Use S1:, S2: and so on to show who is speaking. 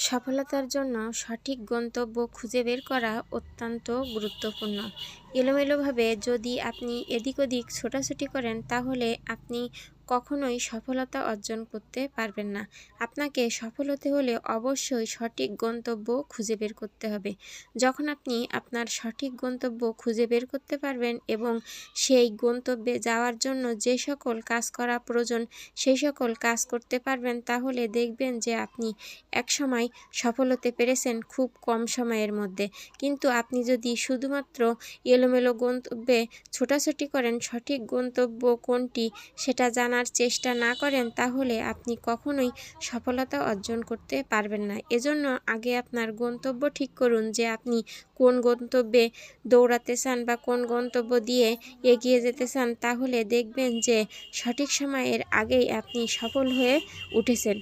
S1: সফলতার জন্য সঠিক গন্তব্য খুঁজে বের করা অত্যন্ত গুরুত্বপূর্ণ। এলোমেলোভাবে যদি আপনি এদিক ওদিক ছোটাছুটি করেন, তাহলে আপনি কখনোই সফলতা অর্জন করতে পারবেন না। আপনাকে সফল হতে হলে অবশ্যই সঠিক গন্তব্য খুঁজে বের করতে হবে। যখন আপনি আপনার সঠিক গন্তব্য খুঁজে বের করতে পারবেন এবং সেই গন্তব্যে যাওয়ার জন্য যে সকল কাজ করা প্রয়োজন, সেই সকল কাজ করতে পারবেন, তাহলে দেখবেন যে আপনি একসময় সফল হতে পেরেছেন খুব কম সময়ের মধ্যে। কিন্তু আপনি যদি শুধুমাত্র এলোমেলো গন্তব্যে ছোটাছুটি করেন, সঠিক গন্তব্য কোনটি সেটা জানার চেষ্টা না করেন, তাহলে আপনি কখনোই সফলতা অর্জন করতে পারবেন না। এজন্য আগে আপনার গন্তব্য ঠিক করুন যে আপনি কোন গন্তব্যে দৌড়াতে চান বা কোন গন্তব্য দিয়ে এগিয়ে যেতে চান। তাহলে দেখবেন যে সঠিক সময়ের আগেই আপনি সফল হয়ে উঠেছেন।